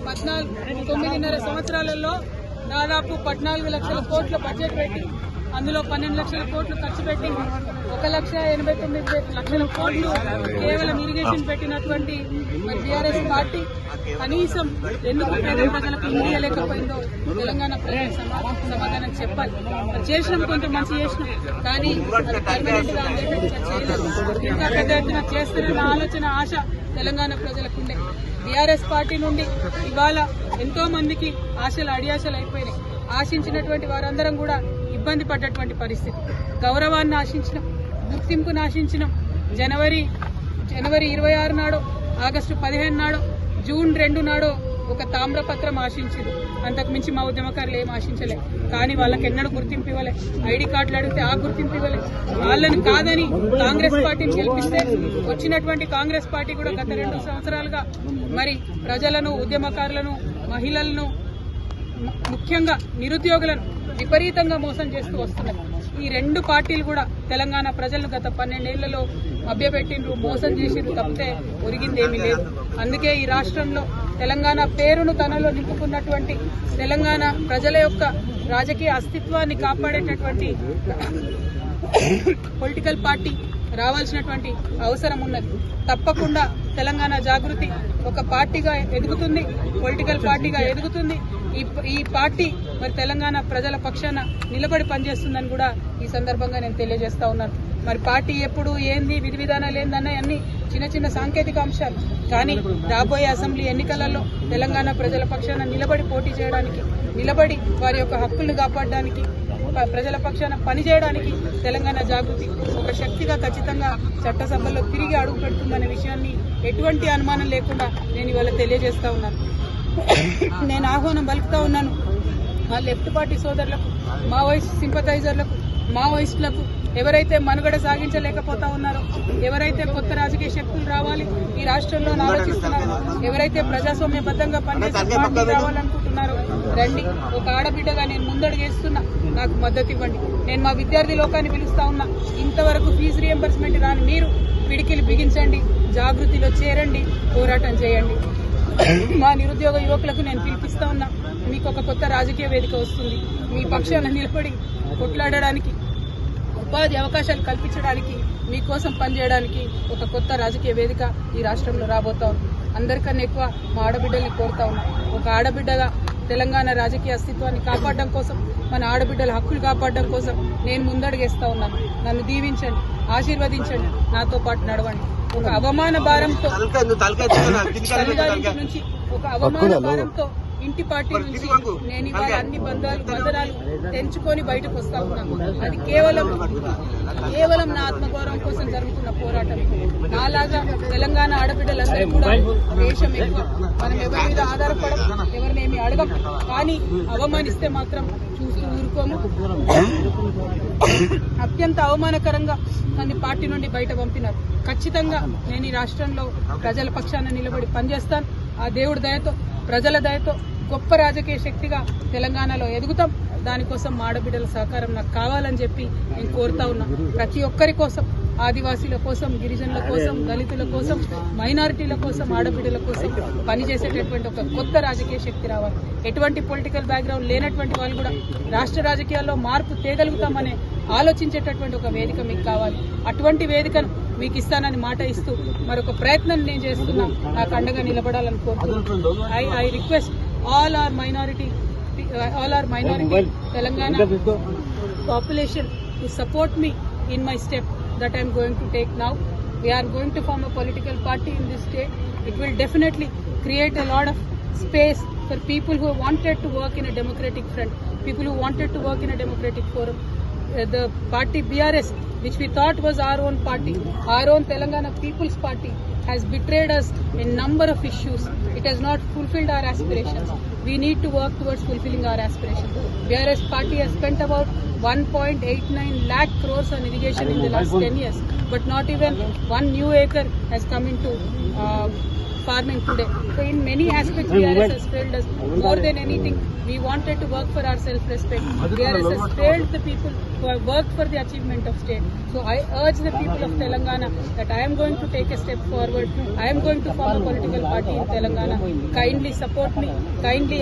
9.5 సంవత్సరాలలో దాదాపు 14 లక్షల కోట్ల బడ్జెట్ పెట్టి అందులో 12 లక్షల కోట్లు ఖర్చు పెట్టి 1,89,00,000 కోట్లు కేవలం ఇరిగేషన్ పెట్టినటువంటి బీఆర్ఎస్ పార్టీ కనీసం ఎందుకు పేద ప్రజలకు ఇయ్యలేకపోయిందో తెలంగాణ ప్రజలకు సమాధానం చెప్పాలి. చేసినాం, కొంత మంచి చేసినాం, కానీ అది పర్మనెంట్ గా చేయలేదు. ఇంకా పెద్ద ఎత్తున చేస్తారన్న ఆలోచన ఆశ తెలంగాణ ప్రజలకు ఉండే. బీఆర్ఎస్ పార్టీ నుండి ఇవాళ ఎంతో మందికి ఆశలు అడియాశలు అయిపోయినాయి. ఆశించినటువంటి వారందరం కూడా ఇబ్బంది పడ్డటువంటి పరిస్థితి. గౌరవాన్ని ఆశించినాం, గుర్తింపును ఆశించినాం. జనవరి 26 నాడో, ఆగస్టు 15 నాడో, జూన్ 2 నాడో ఒక తామ్రపత్రం ఆశించారు. అంతకు మించి మా ఉద్యమకారులు ఏం ఆశించలే. కానీ వాళ్ళకి ఎన్నడూ గుర్తింపు ఇవ్వలే. ఐడి కార్డులు అడిగితే ఆ గుర్తింపు ఇవ్వలే. వాళ్ళని కాదని కాంగ్రెస్ పార్టీని గెలిపిస్తే వచ్చినటువంటి కాంగ్రెస్ పార్టీ కూడా గత 2 సంవత్సరాలుగా మరి ప్రజలను, ఉద్యమకారులను, మహిళలను, ముఖ్యంగా నిరుద్యోగులను విపరీతంగా మోసం చేస్తూ వస్తున్నారు. ఈ 2 పార్టీలు కూడా తెలంగాణ ప్రజలను గత 12 ఏళ్లలో మభ్యపెట్టిండ్రు, మోసం చేసిండ్రు తప్పితే ఒరిగిందేమీ లేదు. అందుకే ఈ రాష్ట్రంలో తెలంగాణ పేరును తనలో నింపుకున్నటువంటి తెలంగాణ ప్రజల యొక్క రాజకీయ అస్తిత్వాన్ని కాపాడేటటువంటి పొలిటికల్ పార్టీ రావాల్సినటువంటి అవసరం ఉన్నది. తప్పకుండా తెలంగాణ జాగృతి ఒక పార్టీగా ఎదుగుతుంది, పొలిటికల్ పార్టీగా ఎదుగుతుంది. ఈ పార్టీ మరి తెలంగాణ ప్రజల పక్షాన నిలబడి పనిచేస్తుందని కూడా ఈ సందర్భంగా నేను తెలియజేస్తా ఉన్నాను. మరి పార్టీ ఎప్పుడు ఏంది, విధి విధానాలు ఏందన్న అన్ని చిన్న చిన్న సాంకేతిక అంశాలు. కానీ రాబోయే అసెంబ్లీ ఎన్నికలలో తెలంగాణ ప్రజల పక్షాన నిలబడి పోటీ చేయడానికి, నిలబడి వారి యొక్క హక్కులను కాపాడడానికి, ప్రజల పక్షాన పనిచేయడానికి తెలంగాణ జాగృతి ఒక శక్తిగా ఖచ్చితంగా చట్టసభలో తిరిగి అడుగు పెడుతుందనే విషయాన్ని ఎటువంటి అనుమానం లేకుండా నేను ఇవాళ తెలియజేస్తా ఉన్నాను. నేను ఆహ్వానం పలుకుతా ఉన్నాను మా లెఫ్ట్ పార్టీ సోదరులకు, మావోయిస్ట్ సింపథైజర్లకు, మావోయిస్టులకు, ఎవరైతే మనుగడ సాగించలేకపోతా ఉన్నారో, ఎవరైతే కొత్త రాజకీయ శక్తులు రావాలి ఈ రాష్ట్రంలో ఆలోచిస్తున్నారో, ఎవరైతే ప్రజాస్వామ్యబద్ధంగా పనిచేసే పార్టీ రావాలనుకుంటున్నారో రండి. ఒక ఆడబిడ్డగా నేను ముందడుగేస్తున్నా, నాకు మద్దతు ఇవ్వండి. నేను మా విద్యార్థి లోకాన్ని పిలుస్తా ఉన్నా, ఇంతవరకు ఫీజు రియంబర్స్మెంట్ రాని మీరు పిడికిలు బిగించండి, జాగృతిలో చేరండి, పోరాటం చేయండి. మా నిరుద్యోగ యువకులకు నేను పిలిపిస్తా ఉన్నా, మీకు ఒక కొత్త రాజకీయ వేదిక వస్తుంది. మీ పక్షాన నిలబడి కొట్లాడడానికి, ఉపాధి అవకాశాలు కల్పించడానికి, మీకోసం పనిచేయడానికి ఒక కొత్త రాజకీయ వేదిక ఈ రాష్ట్రంలో రాబోతా ఉంది. అందరికన్నా ఎక్కువ మా ఆడబిడ్డల్ని కోరుతా ఉన్నా, ఒక ఆడబిడ్డగా తెలంగాణ రాజకీయ అస్తిత్వాన్ని కాపాడడం కోసం, మన ఆడబిడ్డల హక్కులు కాపాడడం కోసం నేను ముందడుగేస్తా ఉన్నాను. నన్ను దీవించండి, ఆశీర్వదించండి, నాతో పాటు నడవండి. ఒక అవమాన భారంతో తల్లిగారింటి నుంచి, ఒక అవమాన భారంతో ఇంటి పార్టీ నుంచి నేను ఇవాళ అన్ని బంధనాలు తెంచుకొని బయటకు వస్తా ఉన్నాను. అది కేవలం నా ఆత్మగౌరవం కోసం జరుగుతున్న పోరాటం. నాలాగా తెలంగాణ ఆడబిడ్డలందరూ కూడా దేశం ఎక్కువ, మనం ఎవరి మీద ఆధారపడం, ఎవరినేమి అడగం. కానీ అవమానిస్తే మాత్రం చూస్తూ ఊరుకోము. అత్యంత అవమానకరంగా నన్ను పార్టీ నుండి బయట పంపినారు. ఖచ్చితంగా నేను ఈ రాష్ట్రంలో ప్రజల పక్షాన నిలబడి పనిచేస్తాను. ఆ దేవుడి దయతో, ప్రజల దయతో గొప్ప రాజకీయ శక్తిగా తెలంగాణలో ఎదుగుతాం. దానికోసం మా ఆడబిడ్డల సహకారం నాకు కావాలని చెప్పి నేను కోరుతా ఉన్నా. ప్రతి ఒక్కరి కోసం, ఆదివాసీల కోసం, గిరిజనుల కోసం, దళితుల కోసం, మైనారిటీల కోసం, ఆడబిడ్డల కోసం పనిచేసేటటువంటి ఒక కొత్త రాజకీయ శక్తి రావాలి. ఎటువంటి పొలిటికల్ బ్యాక్గ్రౌండ్ లేనటువంటి వాళ్ళు కూడా రాష్ట్ర రాజకీయాల్లో మార్పు తేగలుగుతామనే ఆలోచించేటటువంటి ఒక వేదిక మీకు కావాలి. అటువంటి వేదికను మీకు ఇస్తానని మాట ఇస్తూ మరొక ప్రయత్నం నేను చేస్తున్నా. నాకు అండగా నిలబడాలని కోరుతున్నాను. I request all our minority Telangana population to support me in my step that I am going to take now. We are going to form a political party in this state. It will definitely create a lot of space for people who wanted to work in a democratic front, people who wanted to work in a democratic forum. The party BRS, which we thought was our own party, our own Telangana People's Party, has betrayed us in number of issues. It has not fulfilled our aspirations. We need to work towards fulfilling our aspirations. BRS party has spent about 1.89 lakh crores on irrigation in the last 10 years, but not even one new acre has come into farming today. So in many aspects, DRS has failed us. More than anything, we wanted to work for our self-respect. DRS has failed the people who have worked for the achievement of state. So I urge the people of Telangana that I am going to take a step forward. I am going to form a political party in Telangana. Kindly support me. Kindly